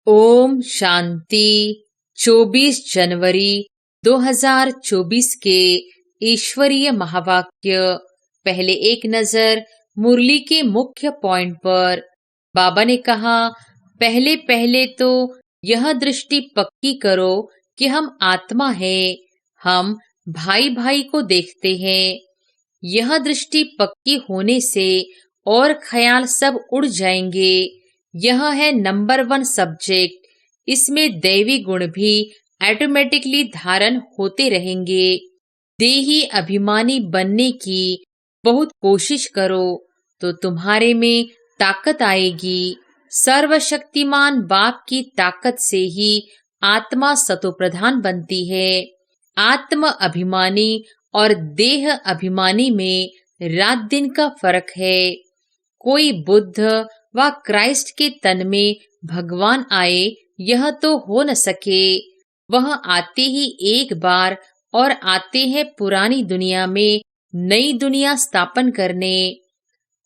ओम शांति। 24 जनवरी 2024 के ईश्वरीय महावाक्य। पहले एक नजर मुरली के मुख्य पॉइंट पर। बाबा ने कहा, पहले पहले तो यह दृष्टि पक्की करो कि हम आत्मा है, हम भाई भाई को देखते हैं। यह दृष्टि पक्की होने से और ख्याल सब उड़ जाएंगे। यह है नंबर 1 सब्जेक्ट। इसमें दैवी गुण भी ऑटोमेटिकली धारण होते रहेंगे। देही अभिमानी बनने की बहुत कोशिश करो तो तुम्हारे में ताकत आएगी। सर्वशक्तिमान बाप की ताकत से ही आत्मा सतोप्रधान बनती है। आत्म अभिमानी और देह अभिमानी में रात दिन का फर्क है। कोई बुद्ध व क्राइस्ट के तन में भगवान आए, यह तो हो न सके। वह आते ही एक बार और आते हैं पुरानी दुनिया में नई दुनिया स्थापन करने।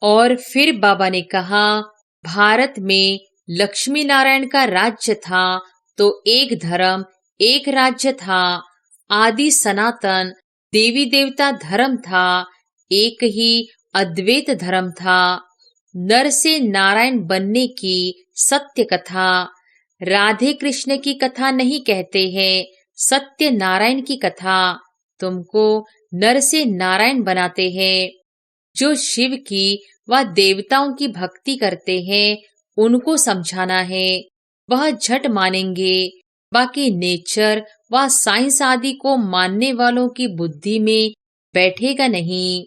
और फिर बाबा ने कहा, भारत में लक्ष्मी नारायण का राज्य था तो एक धर्म एक राज्य था। आदि सनातन देवी देवता धर्म था, एक ही अद्वैत धर्म था। नर से नारायण बनने की सत्य कथा। राधे कृष्ण की कथा नहीं कहते हैं, सत्य नारायण की कथा। तुमको नर से नारायण बनाते हैं। जो शिव की व देवताओं की भक्ति करते हैं उनको समझाना है, वह झट मानेंगे। बाकी नेचर व साइंस आदि को मानने वालों की बुद्धि में बैठेगा नहीं।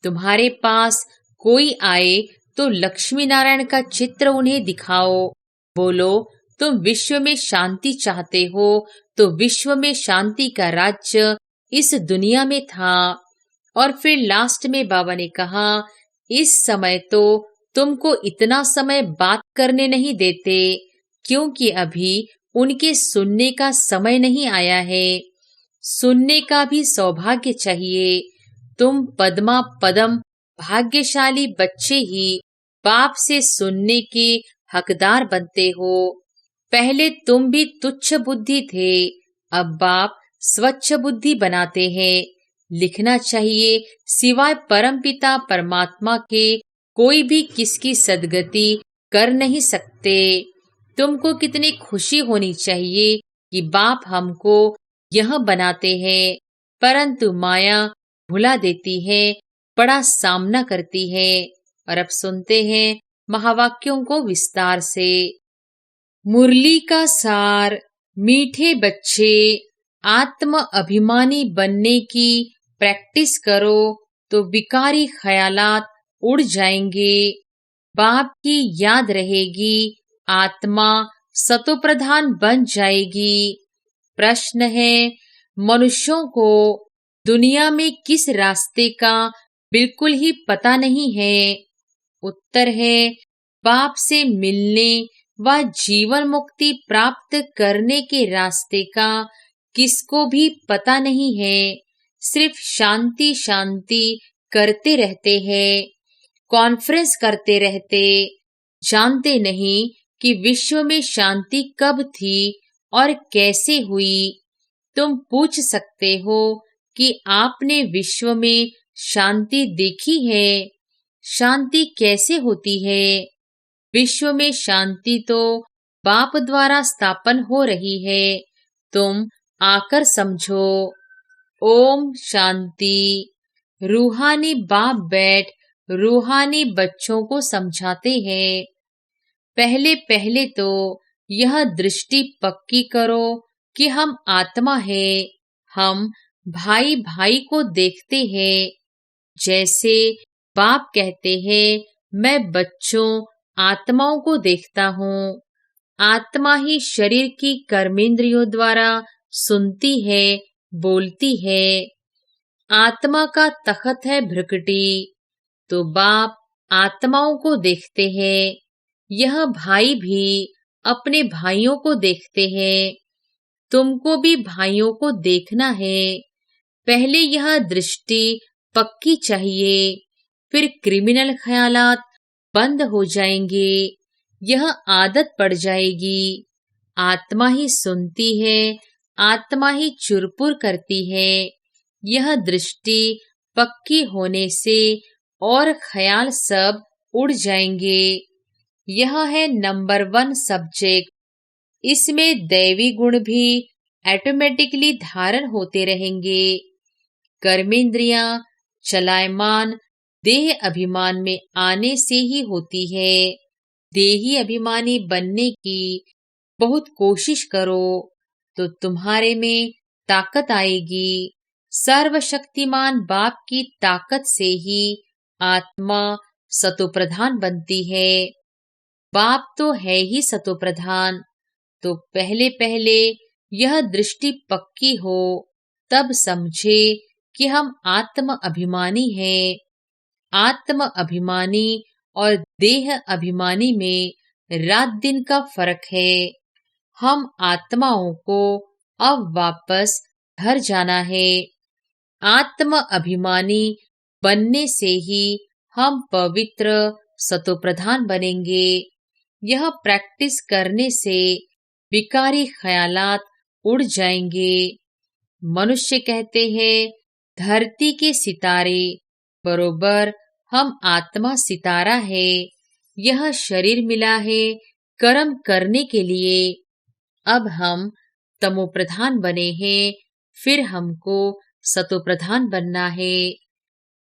तुम्हारे पास कोई आए तो लक्ष्मी नारायण का चित्र उन्हें दिखाओ। बोलो, तुम विश्व में शांति चाहते हो तो विश्व में शांति का राज्य इस दुनिया में था। और फिर लास्ट में बाबा ने कहा, इस समय तो तुमको इतना समय बात करने नहीं देते, क्योंकि अभी उनके सुनने का समय नहीं आया है। सुनने का भी सौभाग्य चाहिए। तुम पद्मा पदम भाग्यशाली बच्चे ही बाप से सुनने के हकदार बनते हो। पहले तुम भी तुच्छ बुद्धि थे, अब बाप स्वच्छ बुद्धि बनाते हैं। लिखना चाहिए, सिवाय परमपिता परमात्मा के कोई भी किसकी सद्गति कर नहीं सकते। तुमको कितनी खुशी होनी चाहिए कि बाप हमको यह बनाते हैं, परंतु माया भुला देती है, बड़ा सामना करती है। और अब सुनते हैं महावाक्यों को विस्तार से। मुरली का सार। मीठे बच्चे, आत्म अभिमानी बनने की प्रैक्टिस करो तो विकारी ख्यालात उड़ जाएंगे। बाप की याद रहेगी, आत्मा सतोप्रधान बन जाएगी। प्रश्न है, मनुष्यों को दुनिया में किस रास्ते का बिल्कुल ही पता नहीं है। उत्तर है, बाप से मिलने व जीवन मुक्ति प्राप्त करने के रास्ते का किसको भी पता नहीं है। सिर्फ शांति शांति करते रहते हैं, कॉन्फ्रेंस करते रहते, जानते नहीं कि विश्व में शांति कब थी और कैसे हुई। तुम पूछ सकते हो कि आपने विश्व में शांति देखी है? शांति कैसे होती है? विश्व में शांति तो बाप द्वारा स्थापन हो रही है, तुम आकर समझो। ओम शांति। रूहानी बाप बैठ रूहानी बच्चों को समझाते हैं। पहले पहले तो यह दृष्टि पक्की करो कि हम आत्मा है, हम भाई भाई को देखते हैं। जैसे बाप कहते हैं, मैं बच्चों आत्माओं को देखता हूँ। आत्मा ही शरीर की कर्मेंद्रियों द्वारा सुनती है, बोलती है। आत्मा का तख्त है भ्रकुटी, तो बाप आत्माओं को देखते हैं। यह भाई भी अपने भाइयों को देखते हैं। तुमको भी भाइयों को देखना है। पहले यह दृष्टि पक्की चाहिए, फिर क्रिमिनल ख्यालात बंद हो जाएंगे। यह आदत पड़ जाएगी। आत्मा ही सुनती है, आत्मा ही चुरपुर करती है। यह दृष्टि पक्की होने से और ख्याल सब उड़ जाएंगे। यह है नंबर 1 सब्जेक्ट। इसमें दैवी गुण भी ऑटोमेटिकली धारण होते रहेंगे। कर्मेंद्रियां चलायमान देह अभिमान में आने से ही होती है। देही अभिमानी बनने की बहुत कोशिश करो तो तुम्हारे में ताकत आएगी। सर्वशक्तिमान बाप की ताकत से ही आत्मा सतोप्रधान बनती है। बाप तो है ही सतोप्रधान। तो पहले पहले यह दृष्टि पक्की हो, तब समझे कि हम आत्म अभिमानी हैं। आत्म अभिमानी और देह अभिमानी में रात दिन का फर्क है। हम आत्माओं को अब वापस घर जाना है। आत्म अभिमानी बनने से ही हम पवित्र सतोप्रधान बनेंगे। यह प्रैक्टिस करने से विकारी ख्यालात उड़ जाएंगे। मनुष्य कहते हैं धरती के सितारे, बरोबर हम आत्मा सितारा है। यह शरीर मिला है कर्म करने के लिए। अब हम तमोप्रधान बने हैं, फिर हमको सतोप्रधान बनना है।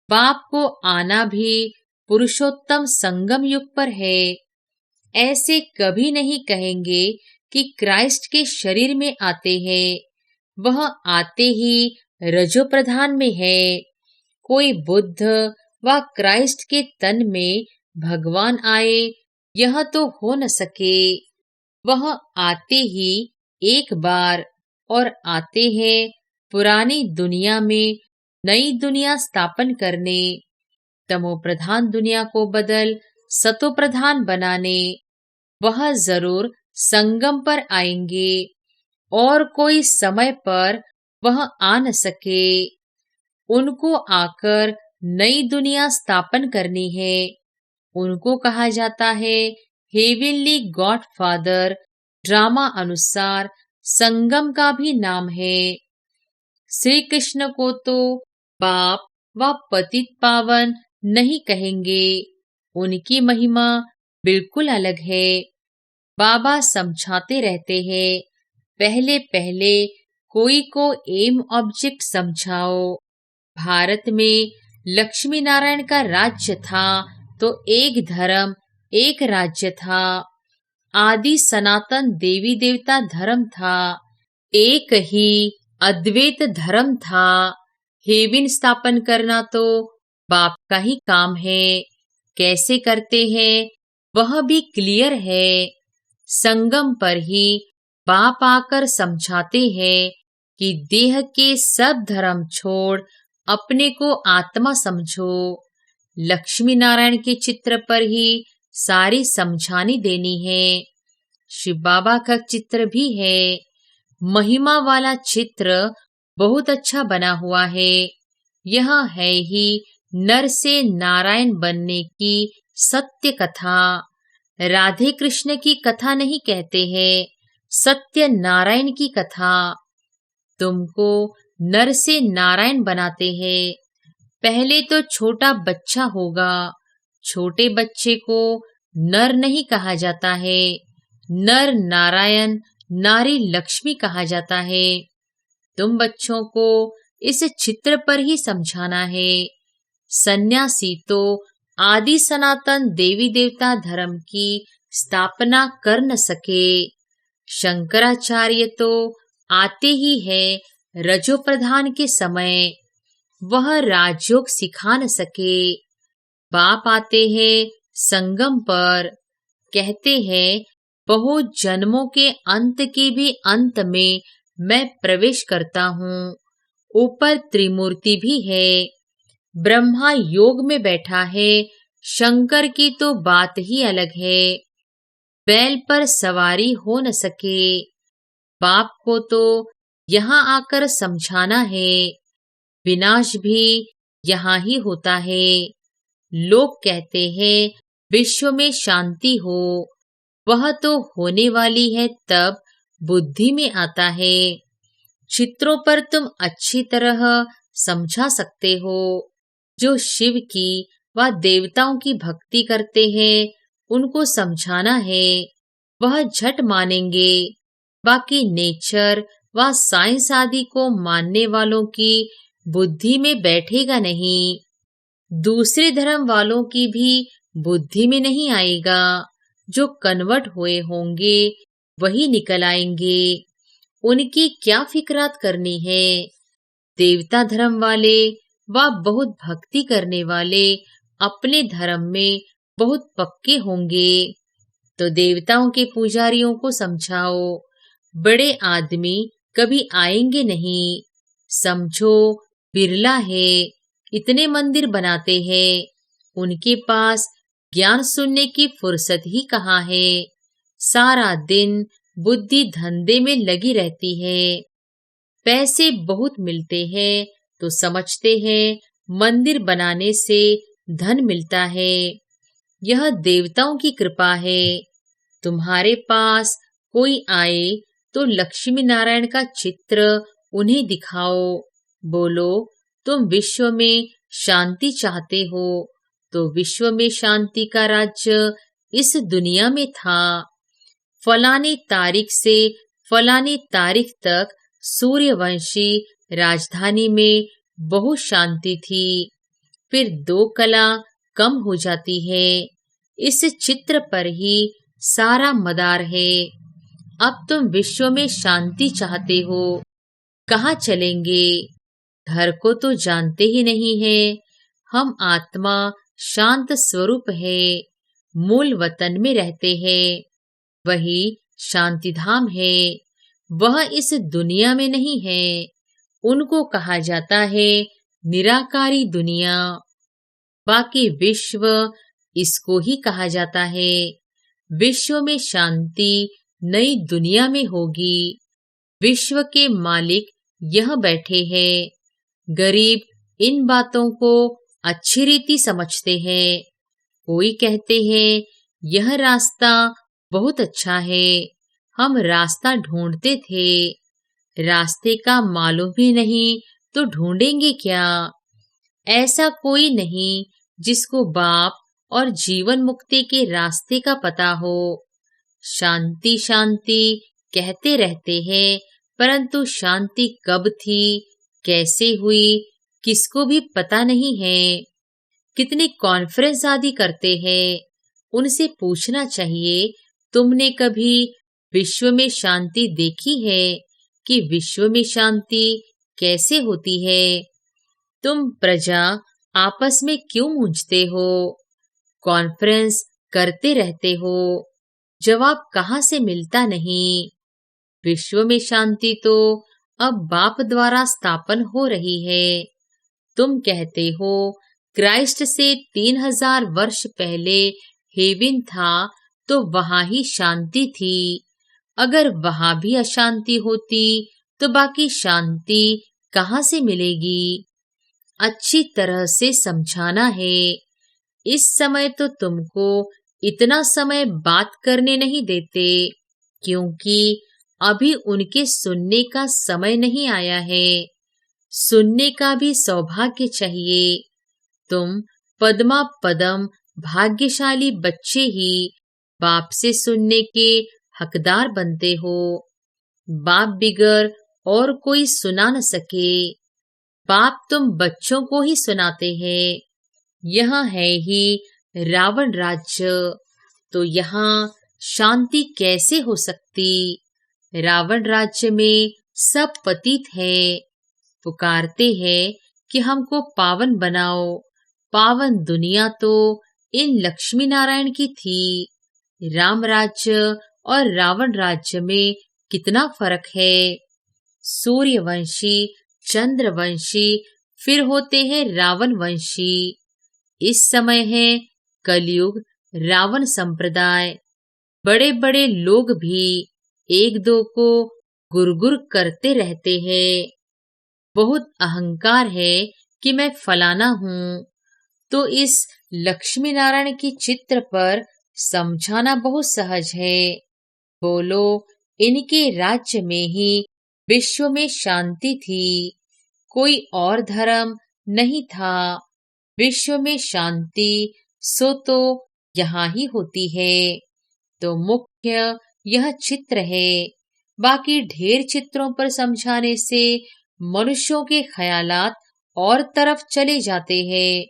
बाप को आना भी पुरुषोत्तम संगम युग पर है। ऐसे कभी नहीं कहेंगे कि क्राइस्ट के शरीर में आते हैं। वह आते ही रजो प्रधान में है। कोई बुद्ध व क्राइस्ट के तन में भगवान आए, यह तो हो न सके। वह आते ही एक बार और आते हैं पुरानी दुनिया में नई दुनिया स्थापन करने, तमो प्रधान दुनिया को बदल सतो प्रधान बनाने। वह जरूर संगम पर आएंगे और कोई समय पर वह आ न सके। उनको आकर नई दुनिया स्थापन करनी है। उनको कहा जाता है हेवनली गॉड फादर। ड्रामा अनुसार संगम का भी नाम है। श्री कृष्ण को तो बाप व पतित पावन नहीं कहेंगे। उनकी महिमा बिल्कुल अलग है। बाबा समझाते रहते हैं, पहले पहले कोई को एम ऑब्जेक्ट समझाओ। भारत में लक्ष्मी नारायण का राज्य था तो एक धर्म एक राज्य था। आदि सनातन देवी देवता धर्म था, एक ही अद्वैत धर्म था। हेवन स्थापन करना तो बाप का ही काम है। कैसे करते हैं वह भी क्लियर है। संगम पर ही बाप आकर समझाते हैं कि देह के सब धर्म छोड़ अपने को आत्मा समझो। लक्ष्मी नारायण के चित्र पर ही सारी समझानी देनी है। शिव बाबा का चित्र भी है। महिमा वाला चित्र बहुत अच्छा बना हुआ है। यह है ही नर से नारायण बनने की सत्य कथा। राधे कृष्ण की कथा नहीं कहते हैं, सत्य नारायण की कथा। तुमको नर से नारायण बनाते हैं। पहले तो छोटा बच्चा होगा। छोटे बच्चे को नर नहीं कहा जाता है। नर नारायण, नारी लक्ष्मी कहा जाता है। तुम बच्चों को इस चित्र पर ही समझाना है। सन्यासी तो आदि सनातन देवी देवता धर्म की स्थापना कर न सके। शंकराचार्य तो आते ही है रजो प्रधान के समय। वह राजयोग सिखा न सके। बाप आते हैं संगम पर, कहते हैं बहुत जन्मों के अंत के भी अंत में मैं प्रवेश करता हूँ। ऊपर त्रिमूर्ति भी है। ब्रह्मा योग में बैठा है। शंकर की तो बात ही अलग है। बैल पर सवारी हो न सके। बाप को तो यहाँ आकर समझाना है। विनाश भी यहाँ ही होता है। लोग कहते हैं विश्व में शांति हो, वह तो होने वाली है तब बुद्धि में आता है। चित्रों पर तुम अच्छी तरह समझा सकते हो। जो शिव की व देवताओं की भक्ति करते हैं, उनको समझाना है, वह झट मानेंगे। बाकी नेचर व साइंस आदि को मानने वालों की बुद्धि में बैठेगा नहीं। दूसरे धर्म वालों की भी बुद्धि में नहीं आएगा। जो कन्वर्ट हुए होंगे वही निकल आएंगे। उनकी क्या फिक्रात करनी है। देवता धर्म वाले व बहुत भक्ति करने वाले अपने धर्म में बहुत पक्के होंगे। तो देवताओं के पुजारियों को समझाओ, बड़े आदमी कभी आएंगे नहीं। समझो बिरला है, इतने मंदिर बनाते हैं, उनके पास ज्ञान सुनने की फुर्सत ही कहाँ है। सारा दिन बुद्धि धंधे में लगी रहती है। पैसे बहुत मिलते हैं तो समझते हैं मंदिर बनाने से धन मिलता है। यह देवताओं की कृपा है। तुम्हारे पास कोई आए तो लक्ष्मी नारायण का चित्र उन्हें दिखाओ। बोलो तुम विश्व में शांति चाहते हो, तो विश्व में शांति का राज्य इस दुनिया में था। फलानी तारीख से फलानी तारीख तक सूर्यवंशी राजधानी में बहुत शांति थी। फिर 2 कला कम हो जाती है। इस चित्र पर ही सारा मदार है। अब तुम विश्व में शांति चाहते हो, कहाँ चलेंगे? घर को तो जानते ही नहीं है। हम आत्मा शांत स्वरूप है, मूल वतन में रहते हैं। वही शांति धाम है, वह इस दुनिया में नहीं है। उनको कहा जाता है निराकारी दुनिया। बाकी विश्व इसको ही कहा जाता है। विश्व में शांति नई दुनिया में होगी। विश्व के मालिक यह बैठे हैं। गरीब इन बातों को अच्छी रीति समझते हैं। कोई कहते हैं यह रास्ता बहुत अच्छा है, हम रास्ता ढूंढते थे। रास्ते का मालूम भी नहीं तो ढूंढेंगे क्या? ऐसा कोई नहीं जिसको बाप और जीवन मुक्ति के रास्ते का पता हो। शांति शांति कहते रहते हैं, परंतु शांति कब थी, कैसे हुई, किसको भी पता नहीं है। कितने कॉन्फ्रेंस आदि करते हैं, उनसे पूछना चाहिए, तुमने कभी विश्व में शांति देखी है कि विश्व में शांति कैसे होती है? तुम प्रजा आपस में क्यों मूंझते हो? कॉन्फ्रेंस करते रहते हो, जवाब कहाँ से मिलता नहीं। विश्व में शांति तो अब बाप द्वारा स्थापन हो रही है। तुम कहते हो क्राइस्ट से 3000 वर्ष पहले हेवन था तो वहां ही शांति थी। अगर वहां भी अशांति होती तो बाकी शांति कहाँ से मिलेगी? अच्छी तरह से समझाना है। इस समय तो तुमको इतना समय बात करने नहीं देते, क्योंकि अभी उनके सुनने का समय नहीं आया है। सुनने का भी सौभाग्य चाहिए। तुम पद्मा पदम भाग्यशाली बच्चे ही बाप से सुनने के हकदार बनते हो। बाप बिगर और कोई सुना न सके। बाप तुम बच्चों को ही सुनाते हैं। यह है ही रावण राज्य, तो यहाँ शांति कैसे हो सकती? रावण राज्य में सब पतित है, पुकारते हैं कि हमको पावन बनाओ। पावन दुनिया तो इन लक्ष्मी नारायण की थी। राम राज्य और रावण राज्य में कितना फर्क है। सूर्यवंशी, चंद्रवंशी, फिर होते हैं रावण वंशी। इस समय है कलयुग रावण संप्रदाय। बड़े बड़े लोग भी एक दो को गुरगुर करते रहते हैं। बहुत अहंकार है कि मैं फलाना हूँ। तो इस लक्ष्मी नारायण की चित्र पर समझाना बहुत सहज है। बोलो इनके राज्य में ही विश्व में शांति थी, कोई और धर्म नहीं था। विश्व में शांति सो तो यहाँ ही होती है। तो मुख्य यह चित्र है। बाकी ढेर चित्रों पर समझाने से मनुष्यों के ख्यालात और तरफ चले जाते हैं।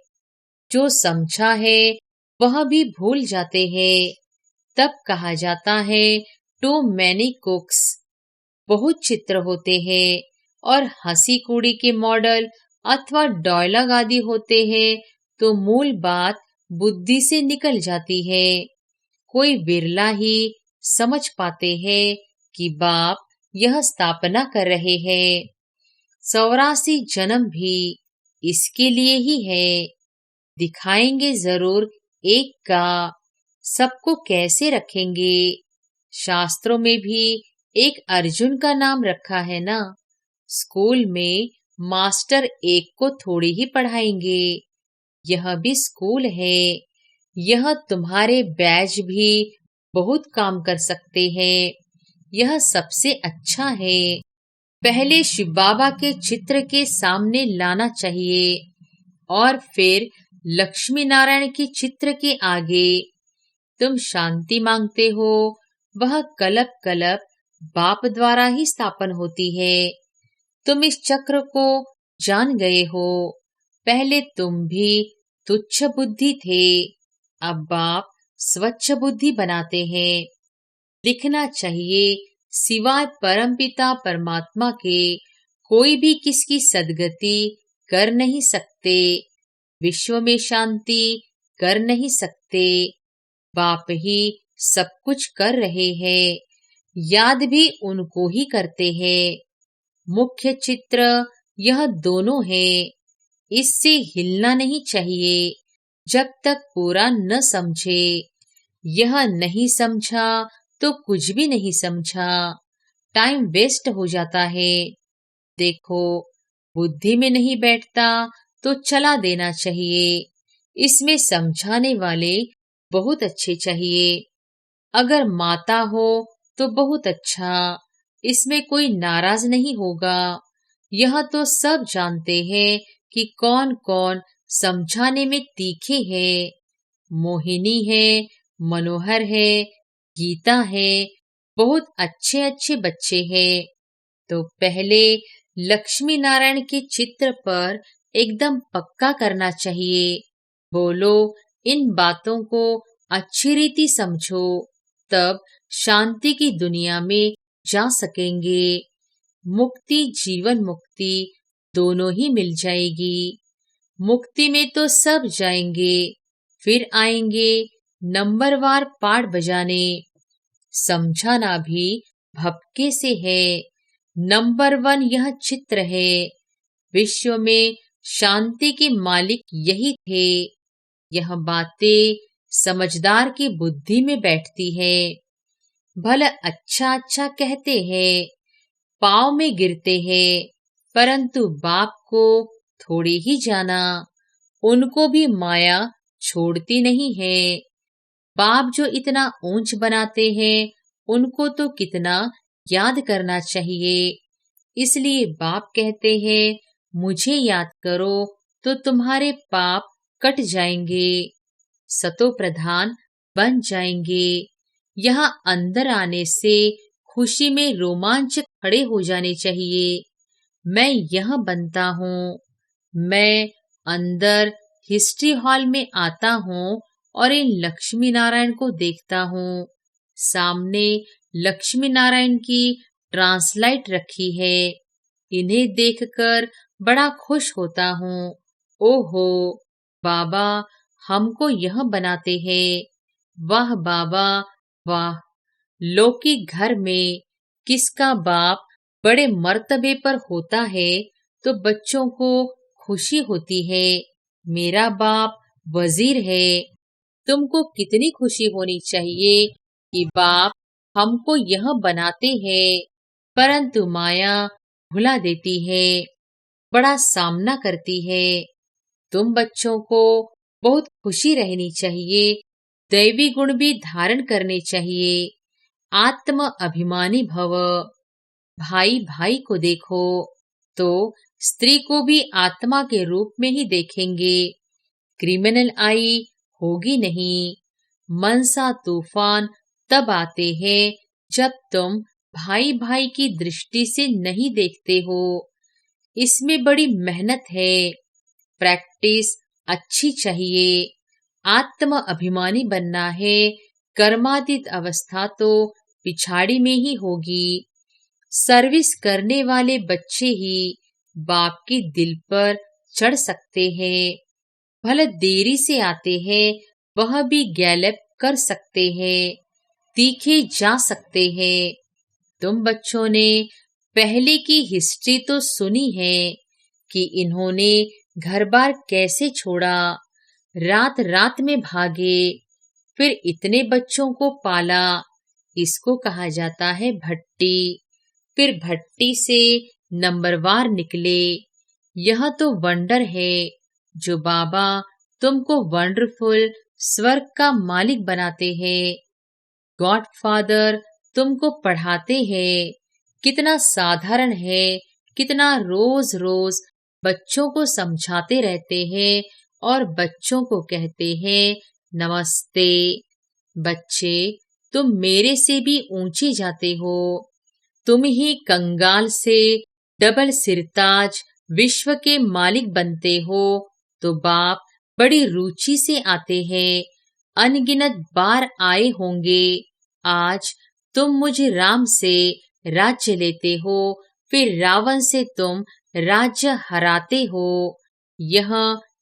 जो समझा है वह भी भूल जाते हैं। तब कहा जाता है टू मैनी कुक्स, बहुत चित्र होते हैं और हंसी कूड़ी के मॉडल अथवा डायलॉग आदि होते हैं, तो मूल बात बुद्धि से निकल जाती है। कोई विरला ही समझ पाते हैं कि बाप यह स्थापना कर रहे हैं। 84 जन्म भी इसके लिए ही है। दिखाएंगे जरूर एक का, सबको कैसे रखेंगे। शास्त्रों में भी एक अर्जुन का नाम रखा है ना। स्कूल में मास्टर एक को थोड़ी ही पढ़ाएंगे। यह भी स्कूल है। यह तुम्हारे बैज भी बहुत काम कर सकते हैं। यह सबसे अच्छा है। पहले शिव बाबा के चित्र के सामने लाना चाहिए और फिर लक्ष्मी नारायण के चित्र के आगे। तुम शांति मांगते हो, वह कलप कलप बाप द्वारा ही स्थापन होती है। तुम इस चक्र को जान गए हो। पहले तुम भी तुच्छ बुद्धि थे, अब बाप स्वच्छ बुद्धि बनाते हैं। लिखना चाहिए सिवाय परमपिता परमात्मा के कोई भी किसकी सदगति कर नहीं सकते, विश्व में शांति कर नहीं सकते। बाप ही सब कुछ कर रहे हैं, याद भी उनको ही करते हैं। मुख्य चित्र यह दोनों है। इससे हिलना नहीं चाहिए जब तक पूरा न समझे। यह नहीं समझा तो कुछ भी नहीं समझा, टाइम वेस्ट हो जाता है। देखो, बुद्धि में नहीं बैठता तो चला देना चाहिए। इसमें समझाने वाले बहुत अच्छे चाहिए। अगर माता हो तो बहुत अच्छा, इसमें कोई नाराज नहीं होगा। यह तो सब जानते हैं कि कौन कौन समझाने में तीखे है। मोहिनी है, मनोहर है, गीता है, बहुत अच्छे अच्छे बच्चे हैं। तो पहले लक्ष्मी नारायण के चित्र पर एकदम पक्का करना चाहिए। बोलो, इन बातों को अच्छी रीति समझो, तब शांति की दुनिया में जा सकेंगे। मुक्ति जीवन मुक्ति दोनों ही मिल जाएगी। मुक्ति में तो सब जाएंगे, फिर आएंगे नंबरवार पाठ बजाने। समझाना भी भपके से है। नंबर 1 यह चित्र है। विश्व में शांति के मालिक यही थे। यह बातें समझदार की बुद्धि में बैठती है। भला अच्छा अच्छा कहते हैं, पाँव में गिरते हैं, परंतु बाप को थोड़ी ही जाना। उनको भी माया छोड़ती नहीं है। बाप जो इतना ऊंच बनाते हैं, उनको तो कितना याद करना चाहिए। इसलिए बाप कहते हैं, मुझे याद करो तो तुम्हारे पाप कट जाएंगे, सतो प्रधान बन जाएंगे। यहाँ अंदर आने से खुशी में रोमांच खड़े हो जाने चाहिए। मैं यह बनता हूँ। मैं अंदर हिस्ट्री हॉल में आता हूँ और इन लक्ष्मी नारायण को देखता हूँ। सामने लक्ष्मी नारायण की ट्रांसलाइट रखी है। इन्हें देखकर बड़ा खुश होता हूँ। ओहो, बाबा हमको यह बनाते हैं। वाह बाबा वाह। लौकिक घर में किसका बाप बड़े मर्तबे पर होता है तो बच्चों को खुशी होती है। मेरा बाप वजीर है। तुमको कितनी खुशी होनी चाहिए कि बाप हमको यह बनाते हैं, परंतु माया भुला देती है, बड़ा सामना करती है। तुम बच्चों को बहुत खुशी रहनी चाहिए, दैवी गुण भी धारण करने चाहिए। आत्म अभिमानी भव। भाई भाई को देखो तो स्त्री को भी आत्मा के रूप में ही देखेंगे, क्रिमिनल आई होगी नहीं। मनसा तूफान तब आते हैं जब तुम भाई भाई की दृष्टि से नहीं देखते हो। इसमें बड़ी मेहनत है, प्रैक्टिस अच्छी चाहिए। आत्म अभिमानी बनना है, कर्मातीत अवस्था तो पिछाड़ी में ही होगी। सर्विस करने वाले बच्चे ही बाप के दिल पर चढ़ सकते हैं। भले देरी से आते हैं, वह भी गैलप कर सकते हैं, तीखे जा सकते हैं। तुम बच्चों ने पहले की हिस्ट्री तो सुनी है कि इन्होंने घर बार कैसे छोड़ा, रात रात में भागे, फिर इतने बच्चों को पाला। इसको कहा जाता है भट्टी। फिर भट्टी से नंबरवार निकले। यह तो वंडर है जो बाबा तुमको वंडरफुल स्वर्ग का मालिक बनाते हैं। गॉड फादर तुमको पढ़ाते हैं। कितना साधारण है, कितना रोज रोज बच्चों को समझाते रहते हैं और बच्चों को कहते हैं नमस्ते। बच्चे, तुम मेरे से भी ऊंचे जाते हो। तुम ही कंगाल से डबल सिरताज विश्व के मालिक बनते हो तो बाप बड़ी रुचि से आते हैं। अनगिनत बार आए होंगे। आज तुम मुझे राम से राज्य लेते हो, फिर रावण से तुम राज्य हराते हो। यह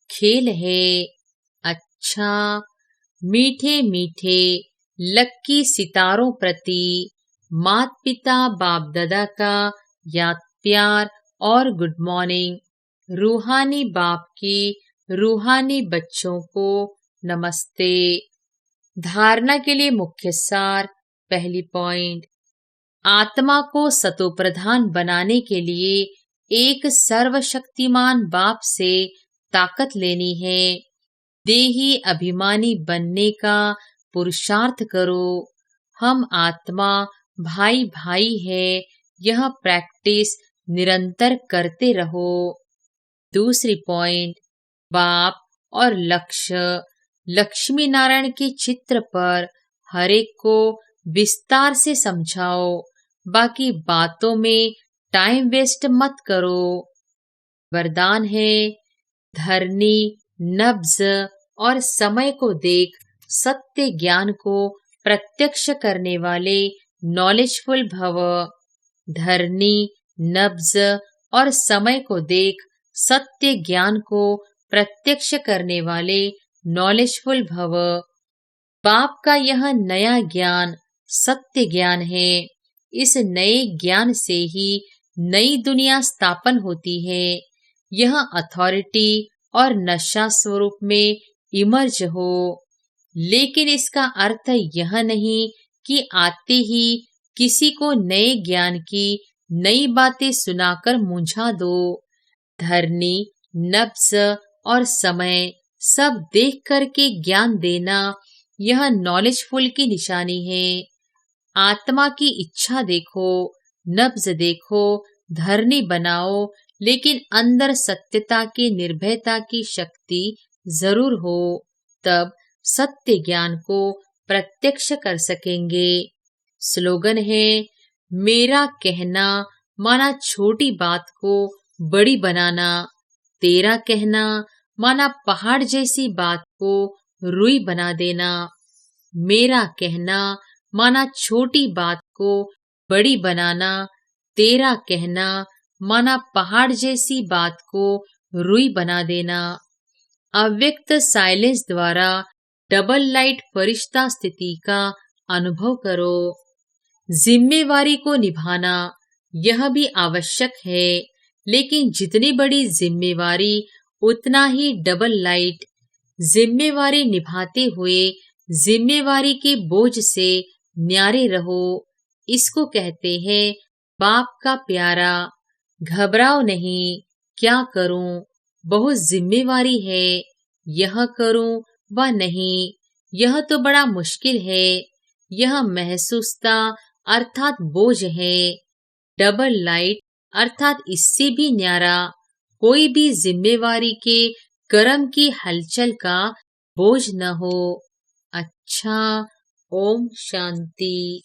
खेल है। अच्छा, मीठे मीठे लक्की सितारों प्रति मात पिता बाप दादा का याद प्यार और गुड मॉर्निंग। रूहानी बाप की रूहानी बच्चों को नमस्ते। धारणा के लिए मुख्य सार। पहली पॉइंट, आत्मा को सतोप्रधान बनाने के लिए एक सर्वशक्तिमान बाप से ताकत लेनी है। देही अभिमानी बनने का पुरुषार्थ करो। हम आत्मा भाई भाई है, यह प्रैक्टिस निरंतर करते रहो। दूसरी पॉइंट, बाप और लक्ष्य। लक्ष्मी नारायण के चित्र पर हर एक को विस्तार से समझाओ। बाकी बातों में टाइम वेस्ट मत करो। वरदान है, धरनी नब्ज और समय को देख सत्य ज्ञान को प्रत्यक्ष करने वाले नॉलेजफुल भव। धरनी नब्ज और समय को देख सत्य ज्ञान को प्रत्यक्ष करने वाले नॉलेजफुल भव। बाप का यह नया ज्ञान सत्य ज्ञान है। इस नए ज्ञान से ही नई दुनिया स्थापन होती है। यह अथॉरिटी और नशा स्वरूप में इमर्ज हो। लेकिन इसका अर्थ यह नहीं कि आते ही किसी को नए ज्ञान की नई बातें सुनाकर मुंझा दो। धरनी नब्ज और समय सब देख करके ज्ञान देना, यह नॉलेजफुल की निशानी है। आत्मा की इच्छा देखो, नब्ज देखो, धरनी बनाओ, लेकिन अंदर सत्यता की निर्भयता की शक्ति जरूर हो। तब सत्य ज्ञान को प्रत्यक्ष कर सकेंगे। स्लोगन है, मेरा कहना माना छोटी बात को बड़ी बनाना, तेरा कहना माना पहाड़ जैसी बात को रुई बना देना। मेरा कहना माना छोटी बात को बड़ी बनाना, तेरा कहना माना पहाड़ जैसी बात को रुई बना देना। अव्यक्त साइलेंस द्वारा डबल लाइट फरिश्ता स्थिति का अनुभव करो। जिम्मेवारी को निभाना यह भी आवश्यक है, लेकिन जितनी बड़ी जिम्मेवारी उतना ही डबल लाइट। जिम्मेवारी निभाते हुए जिम्मेवारी के बोझ से न्यारे रहो। इसको कहते हैं बाप का प्यारा। घबराओ नहीं, क्या करूं, बहुत जिम्मेवारी है, यह करूं व नहीं, यह तो बड़ा मुश्किल है। यह महसूसता अर्थात बोझ है। डबल लाइट अर्थात इससे भी न्यारा, कोई भी जिम्मेवारी के कर्म की हलचल का बोझ न हो। अच्छा, ओम शांति।